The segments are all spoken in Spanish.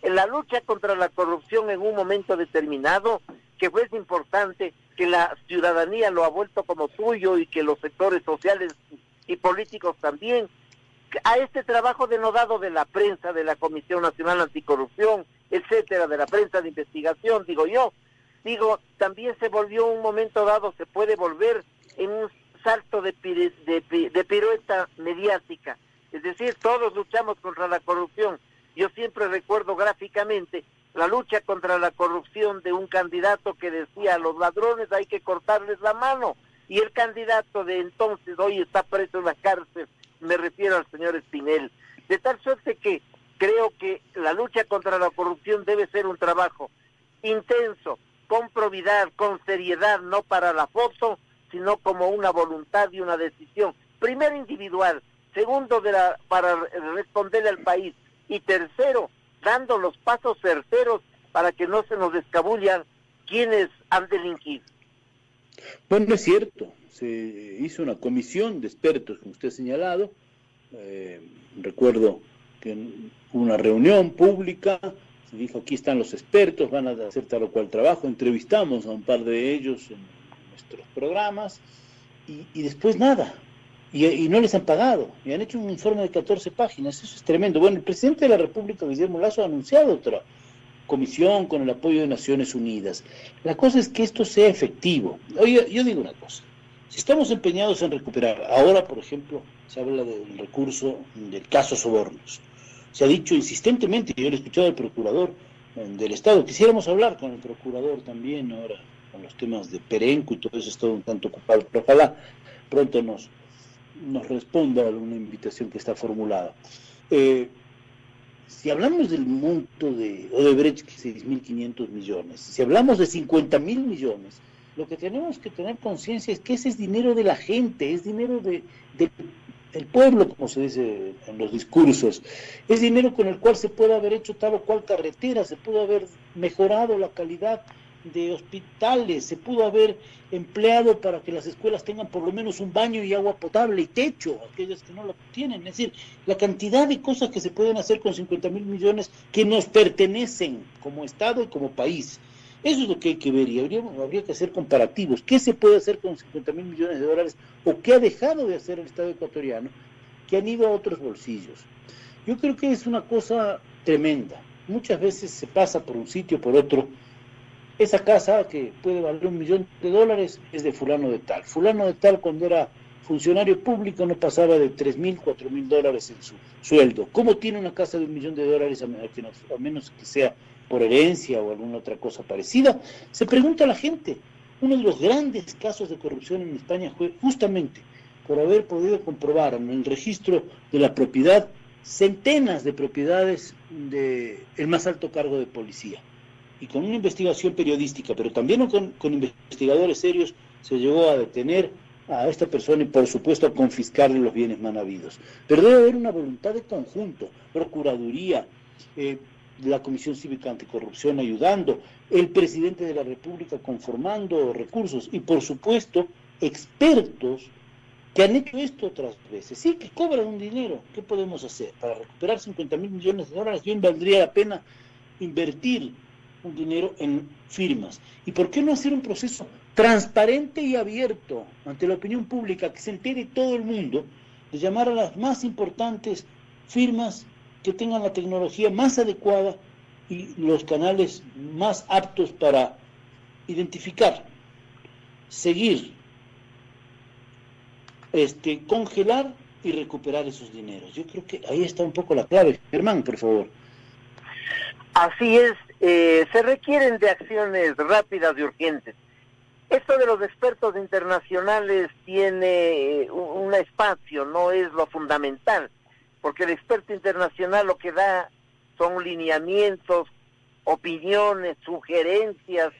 En la lucha contra la corrupción en un momento determinado, que fue importante, que la ciudadanía lo ha vuelto como suyo y que los sectores sociales y políticos también, a este trabajo denodado de la prensa, de la Comisión Nacional Anticorrupción, etcétera, de la prensa de investigación, también se volvió un momento dado, se puede volver en un salto de pirueta mediática. Es decir, todos luchamos contra la corrupción. Yo siempre recuerdo gráficamente la lucha contra la corrupción de un candidato que decía: a los ladrones hay que cortarles la mano. Y el candidato de entonces hoy está preso en la cárcel, me refiero al señor Espinel. De tal suerte que creo que la lucha contra la corrupción debe ser un trabajo intenso, con probidad, con seriedad, no para la foto, sino como una voluntad y una decisión. Primero, individual. Segundo, para responderle al país. Y tercero, dando los pasos certeros para que no se nos escabullan quienes han delinquido. Bueno, es cierto, se hizo una comisión de expertos, como usted ha señalado. Recuerdo que en una reunión pública se dijo: aquí están los expertos, van a hacer tal o cual trabajo. Entrevistamos a un par de ellos en nuestros programas y después nada. Y no les han pagado, y han hecho un informe de 14 páginas, eso es tremendo. Bueno, el presidente de la República, Guillermo Lasso, ha anunciado otra comisión con el apoyo de Naciones Unidas. La cosa es que esto sea efectivo. Oye, yo digo una cosa: si estamos empeñados en recuperar, ahora por ejemplo se habla del recurso del caso Sobornos, se ha dicho insistentemente, y yo lo he escuchado al procurador del Estado, quisiéramos hablar con el procurador también ahora, con los temas de Perenco y todo eso, es todo un tanto ocupado, pero ojalá pronto nos responda a una invitación que está formulada. Si hablamos del monto de Odebrecht, 6.500 millones, si hablamos de 50.000 millones, lo que tenemos que tener conciencia es que ese es dinero de la gente, es dinero del pueblo, como se dice en los discursos, es dinero con el cual se puede haber hecho tal o cual carretera, se pudo haber mejorado la calidad de hospitales, se pudo haber empleado para que las escuelas tengan por lo menos un baño y agua potable y techo, aquellas que no lo tienen. Es decir, la cantidad de cosas que se pueden hacer con 50.000 millones que nos pertenecen como Estado y como país. Eso es lo que hay que ver, y habría que hacer comparativos. ¿Qué se puede hacer con 50.000 millones de dólares o qué ha dejado de hacer el Estado ecuatoriano que han ido a otros bolsillos? Yo creo que es una cosa tremenda. Muchas veces se pasa por un sitio, por otro. Esa casa que puede valer $1.000.000 es de fulano de tal. Fulano de tal, cuando era funcionario público, no pasaba de $3.000, $4.000 en su sueldo. ¿Cómo tiene una casa de $1.000.000 a menos que sea por herencia o alguna otra cosa parecida? Se pregunta a la gente. Uno de los grandes casos de corrupción en España fue justamente por haber podido comprobar en el registro de la propiedad centenas de propiedades del más alto cargo de policía. Y con una investigación periodística, pero también con investigadores serios, se llegó a detener a esta persona y por supuesto a confiscarle los bienes mal habidos. Pero debe haber una voluntad de conjunto, Procuraduría, la Comisión Cívica Anticorrupción ayudando, el presidente de la República conformando recursos y por supuesto expertos que han hecho esto otras veces. Sí, que cobran un dinero. ¿Qué podemos hacer? Para recuperar 50.000 millones de dólares, bien valdría la pena invertir un dinero en firmas. ¿Y por qué no hacer un proceso transparente y abierto ante la opinión pública, que se entere todo el mundo, de llamar a las más importantes firmas que tengan la tecnología más adecuada y los canales más aptos para identificar, seguir, congelar y recuperar esos dineros? Yo creo que ahí está un poco la clave. Germán, por favor. Así es, se requieren de acciones rápidas y urgentes. Esto de los expertos internacionales tiene un espacio, no es lo fundamental, porque el experto internacional lo que da son lineamientos, opiniones, sugerencias,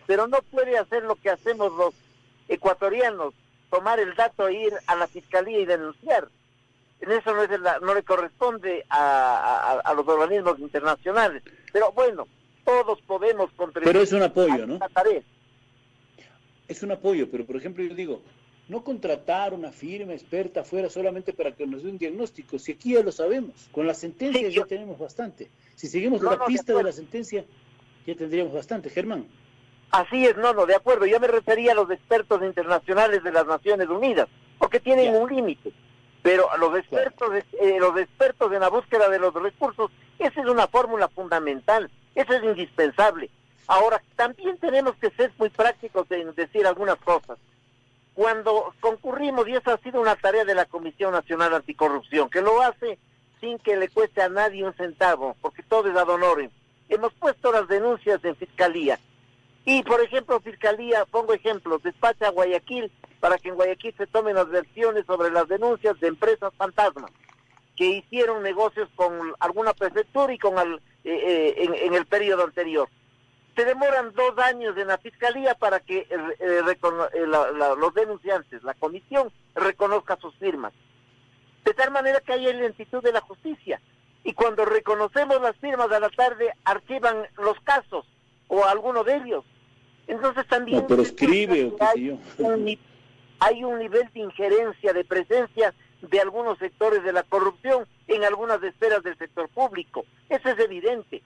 pero no puede hacer lo que hacemos los ecuatorianos, tomar el dato e ir a la fiscalía y denunciar. En eso no le corresponde a los organismos internacionales. Pero bueno, todos podemos contribuir. Pero es un apoyo, ¿no? Tarea. Es un apoyo, pero por ejemplo yo digo, no contratar una firma experta afuera solamente para que nos dé un diagnóstico, si aquí ya lo sabemos, con las sentencias ya tenemos bastante. Si seguimos la pista de la sentencia, ya tendríamos bastante, Germán. Así es, de acuerdo. Yo me refería a los expertos internacionales de las Naciones Unidas, porque tienen un límite. Pero a los expertos, los expertos en la búsqueda de los recursos, esa es una fórmula fundamental, eso es indispensable. Ahora, también tenemos que ser muy prácticos en decir algunas cosas. Cuando concurrimos, y esa ha sido una tarea de la Comisión Nacional Anticorrupción, que lo hace sin que le cueste a nadie un centavo, porque todo es ad honorem. Hemos puesto las denuncias en Fiscalía. Y, por ejemplo, Fiscalía, pongo ejemplos, despacha a Guayaquil para que en Guayaquil se tomen las versiones sobre las denuncias de empresas fantasmas que hicieron negocios con alguna prefectura y en el periodo anterior. Se demoran 2 años en la Fiscalía para que los denunciantes, la comisión, reconozca sus firmas. De tal manera que hay lentitud de la justicia. Y cuando reconocemos las firmas a la tarde, archivan los casos, o alguno de ellos. Entonces también... No, pero escribe, o qué sé yo. Hay un nivel de injerencia, de presencia de algunos sectores de la corrupción en algunas esferas del sector público. Eso es evidente.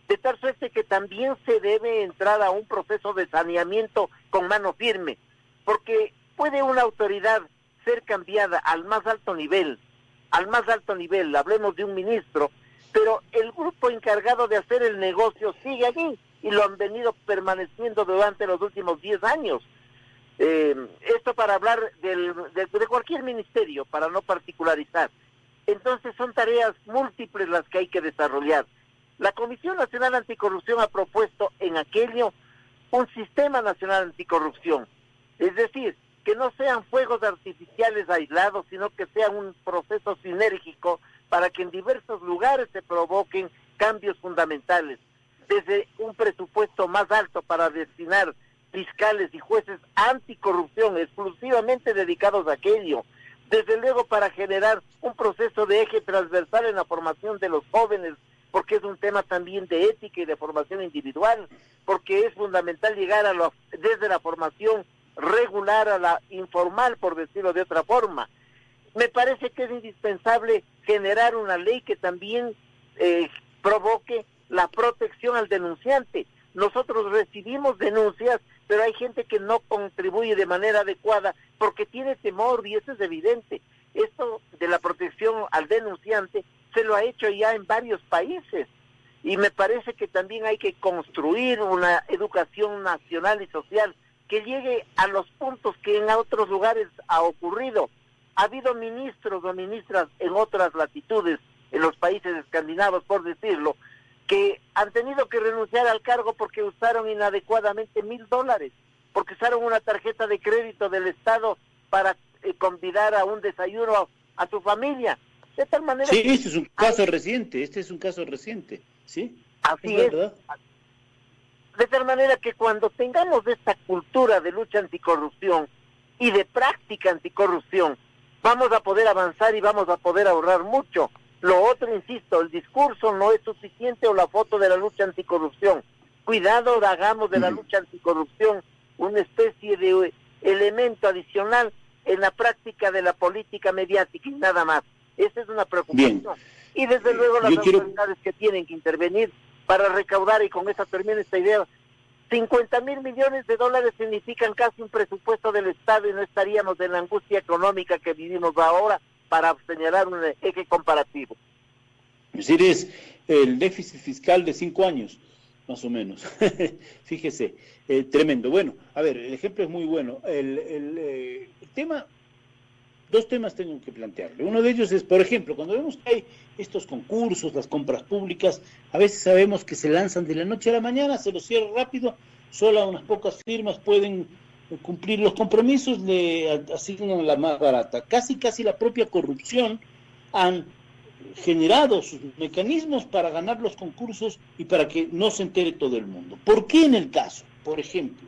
De tal suerte que también se debe entrar a un proceso de saneamiento con mano firme, porque puede una autoridad ser cambiada al más alto nivel, hablemos de un ministro, pero el grupo encargado de hacer el negocio sigue allí y lo han venido permaneciendo durante los últimos 10 años. Esto para hablar de cualquier ministerio, para no particularizar. Entonces son tareas múltiples las que hay que desarrollar. La Comisión Nacional Anticorrupción ha propuesto en aquello un sistema nacional anticorrupción, es decir, que no sean fuegos artificiales aislados, sino que sea un proceso sinérgico para que en diversos lugares se provoquen cambios fundamentales, desde un presupuesto más alto para destinar fiscales y jueces anticorrupción exclusivamente dedicados a aquello, desde luego para generar un proceso de eje transversal en la formación de los jóvenes, porque es un tema también de ética y de formación individual, porque es fundamental llegar desde la formación regular a la informal, por decirlo de otra forma. Me parece que es indispensable generar una ley que también provoque la protección al denunciante. Nosotros recibimos denuncias, pero hay gente que no contribuye de manera adecuada porque tiene temor, y eso es evidente. Esto de la protección al denunciante se lo ha hecho ya en varios países, y me parece que también hay que construir una educación nacional y social que llegue a los puntos que en otros lugares ha ocurrido. Ha habido ministros o ministras en otras latitudes, en los países escandinavos, por decirlo, que han tenido que renunciar al cargo porque usaron inadecuadamente $1,000, porque usaron una tarjeta de crédito del Estado para convidar a un desayuno a su familia. De tal manera sí, este es un caso reciente, ¿sí? Así es. ¿Verdad? De tal manera que cuando tengamos esta cultura de lucha anticorrupción y de práctica anticorrupción, vamos a poder avanzar y vamos a poder ahorrar mucho. Lo otro, insisto, el discurso no es suficiente, o la foto de la lucha anticorrupción. Cuidado, hagamos de la lucha anticorrupción una especie de elemento adicional en la práctica de la política mediática y nada más. Esa es una preocupación. Bien. Y desde luego las autoridades que tienen que intervenir para recaudar, y con esa termina esta idea, $50,000 millones significan casi un presupuesto del Estado, y no estaríamos en la angustia económica que vivimos ahora, para señalar un eje comparativo. Es decir, es el déficit fiscal de 5 años, más o menos. Fíjese, tremendo. Bueno, a ver, el ejemplo es muy bueno. El tema, 2 temas tengo que plantearle. Uno de ellos es, por ejemplo, cuando vemos que hay estos concursos, las compras públicas, a veces sabemos que se lanzan de la noche a la mañana, se los cierra rápido, solo unas pocas firmas pueden cumplir los compromisos, le asignan la más barata. Casi la propia corrupción han generado sus mecanismos para ganar los concursos y para que no se entere todo el mundo. ¿Por qué en el caso, por ejemplo,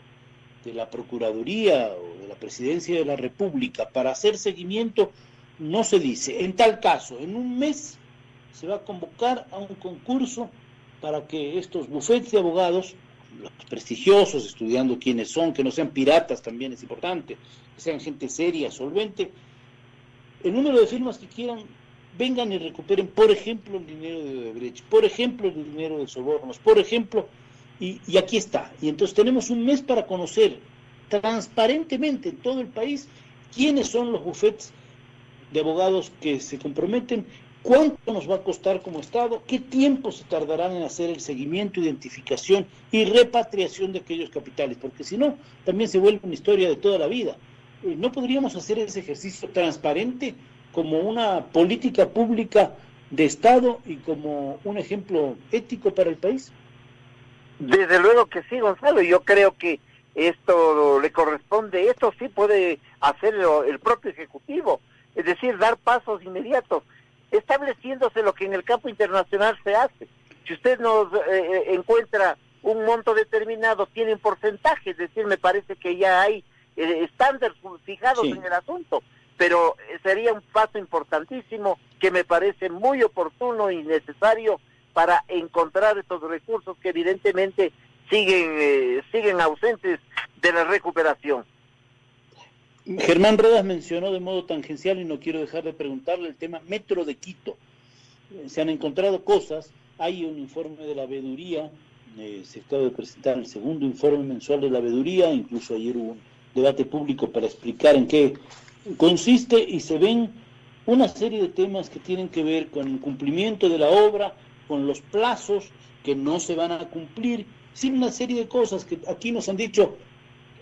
de la Procuraduría o de la Presidencia de la República, para hacer seguimiento, no se dice, en tal caso, en un mes se va a convocar a un concurso para que estos bufetes de abogados, los prestigiosos, estudiando quiénes son, que no sean piratas también es importante, que sean gente seria, solvente. El número de firmas que quieran, vengan y recuperen, por ejemplo, el dinero de Odebrecht, por ejemplo, el dinero de sobornos, por ejemplo, y aquí está. Y entonces tenemos un mes para conocer transparentemente en todo el país quiénes son los bufetes de abogados que se comprometen, cuánto nos va a costar como Estado, qué tiempo se tardarán en hacer el seguimiento, identificación y repatriación de aquellos capitales, porque si no, también se vuelve una historia de toda la vida. ¿No podríamos hacer ese ejercicio transparente como una política pública de Estado y como un ejemplo ético para el país? Desde luego que sí, Gonzalo. Yo creo que esto le corresponde, esto sí puede hacerlo el propio Ejecutivo, es decir, dar pasos inmediatos, estableciéndose lo que en el campo internacional se hace. Si usted nos encuentra un monto determinado, tienen porcentaje, es decir, me parece que ya hay estándares fijados en el asunto, pero sería un paso importantísimo que me parece muy oportuno y necesario para encontrar estos recursos que evidentemente siguen ausentes de la recuperación. Germán Rodas mencionó de modo tangencial, y no quiero dejar de preguntarle, el tema Metro de Quito. Se han encontrado cosas, hay un informe de la veeduría, se acaba de presentar el segundo informe mensual de la veeduría, incluso ayer hubo un debate público para explicar en qué consiste, y se ven una serie de temas que tienen que ver con el cumplimiento de la obra, con los plazos que no se van a cumplir, sin una serie de cosas que aquí nos han dicho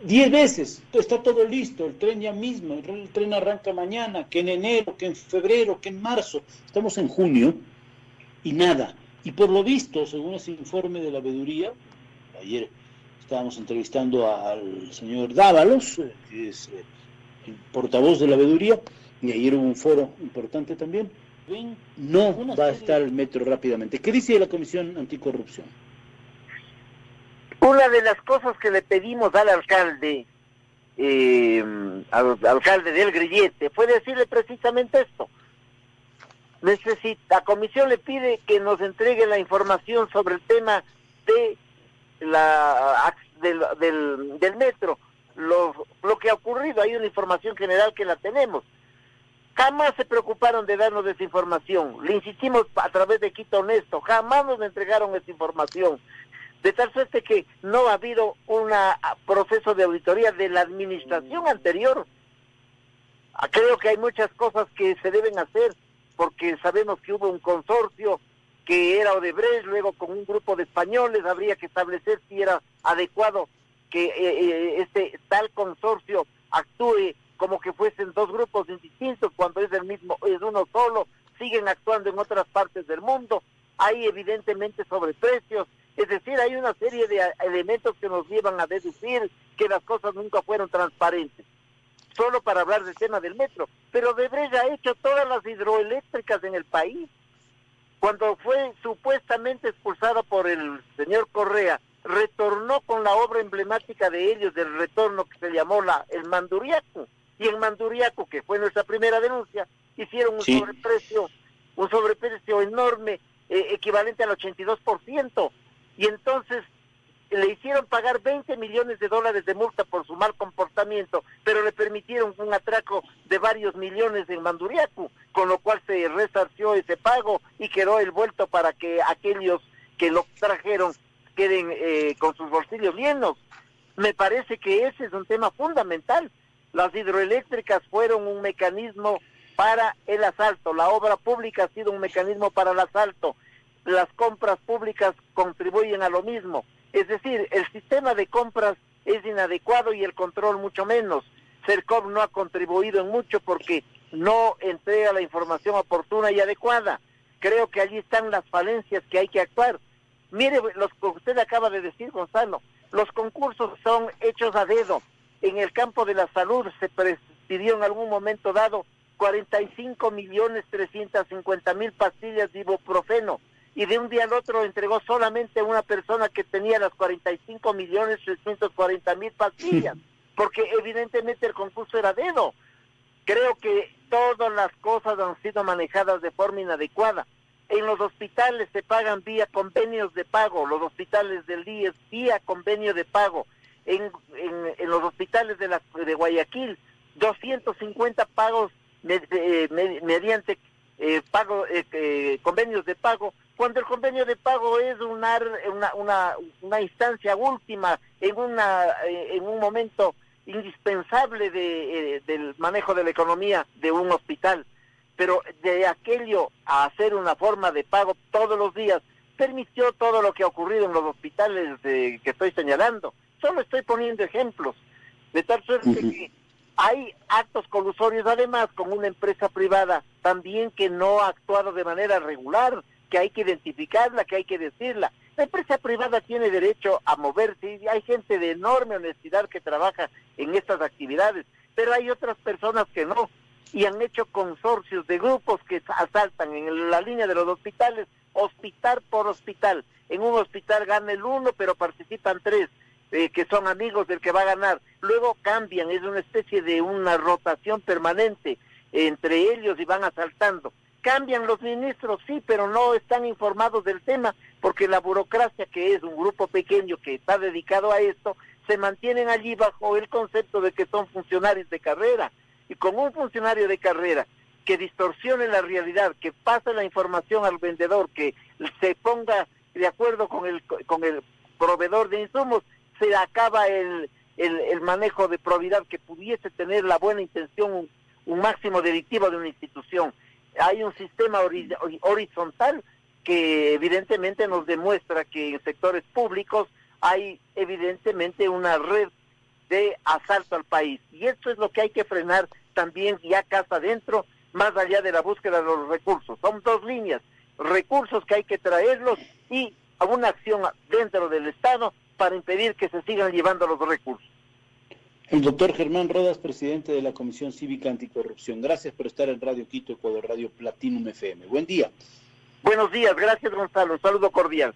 10 veces, está todo listo, el tren ya mismo, el tren arranca mañana, que en enero, que en febrero, que en marzo, estamos en junio y nada. Y por lo visto, según ese informe de la veeduría, ayer estábamos entrevistando al señor Dávalos, que es el portavoz de la veeduría, y ayer hubo un foro importante también, no va a estar el metro rápidamente. ¿Qué dice la Comisión Anticorrupción? Una de las cosas que le pedimos al alcalde del Grillete, fue decirle precisamente esto. La comisión le pide que nos entregue la información sobre el tema de del metro, lo que ha ocurrido. Hay una información general que la tenemos. Jamás se preocuparon de darnos esa información. Le insistimos a través de Quito Honesto, jamás nos entregaron esa información. De tal suerte que no ha habido un proceso de auditoría de la administración anterior. Creo que hay muchas cosas que se deben hacer, porque sabemos que hubo un consorcio que era Odebrecht, luego con un grupo de españoles habría que establecer si era adecuado que este tal consorcio actúe como que fuesen dos grupos distintos cuando es uno solo. Siguen actuando en otras partes del mundo, hay evidentemente sobreprecios, es decir, hay una serie de elementos que nos llevan a deducir que las cosas nunca fueron transparentes. Solo para hablar del tema del metro, pero Odebrecht ha hecho todas las hidroeléctricas en el país. Cuando fue supuestamente expulsada por el señor Correa, retornó con la obra emblemática de ellos, del retorno, que se llamó el Manduriaco. Y en Manduriaco, que fue nuestra primera denuncia, hicieron un sobreprecio enorme, equivalente al 82%. Y entonces le hicieron pagar $20 millones de multa por su mal comportamiento, pero le permitieron un atraco de varios millones en Manduriaco, con lo cual se resarció ese pago y quedó el vuelto para que aquellos que lo trajeron queden con sus bolsillos llenos. Me parece que ese es un tema fundamental. Las hidroeléctricas fueron un mecanismo para el asalto, la obra pública ha sido un mecanismo para el asalto, las compras públicas contribuyen a lo mismo. Es decir, el sistema de compras es inadecuado y el control mucho menos. Sercop no ha contribuido en mucho porque no entrega la información oportuna y adecuada. Creo que allí están las falencias que hay que actuar. Mire, lo que usted acaba de decir, Gonzalo, los concursos son hechos a dedo. En el campo de la salud se pidió en algún momento dado 45.350.000 pastillas de ibuprofeno, y de un día al otro entregó solamente una persona que tenía las 45.340.000 pastillas, porque evidentemente el concurso era dedo. Creo que todas las cosas han sido manejadas de forma inadecuada. En los hospitales se pagan vía convenios de pago, los hospitales del IES vía convenio de pago. En los hospitales de Guayaquil, 250 pagos mediante convenios de pago, cuando el convenio de pago es una instancia última en un momento indispensable del manejo de la economía de un hospital. Pero de aquello a hacer una forma de pago todos los días, permitió todo lo que ha ocurrido en los hospitales que estoy señalando. Solo estoy poniendo ejemplos, de tal suerte que hay actos colusorios, además, con una empresa privada también que no ha actuado de manera regular, que hay que identificarla, que hay que decirla. La empresa privada tiene derecho a moverse, y hay gente de enorme honestidad que trabaja en estas actividades, pero hay otras personas que no, y han hecho consorcios de grupos que asaltan en la línea de los hospitales, hospital por hospital. En un hospital gana el uno, pero participan tres, que son amigos del que va a ganar. Luego cambian, es una especie de una rotación permanente entre ellos y van asaltando. Cambian los ministros, sí, pero no están informados del tema, porque la burocracia, que es un grupo pequeño que está dedicado a esto, se mantienen allí bajo el concepto de que son funcionarios de carrera. Y con un funcionario de carrera que distorsione la realidad, que pase la información al vendedor, que se ponga de acuerdo con el proveedor de insumos, se acaba el manejo de probidad que pudiese tener la buena intención, un máximo delictivo de una institución. Hay un sistema horizontal que evidentemente nos demuestra que en sectores públicos hay evidentemente una red de asalto al país. Y esto es lo que hay que frenar también ya casa adentro, más allá de la búsqueda de los recursos. Son dos líneas, recursos que hay que traerlos y una acción dentro del Estado para impedir que se sigan llevando los recursos. El doctor Germán Rodas, presidente de la Comisión Cívica Anticorrupción. Gracias por estar en Radio Quito, Ecuador Radio Platinum FM. Buen día. Buenos días, gracias Gonzalo, un saludo cordial.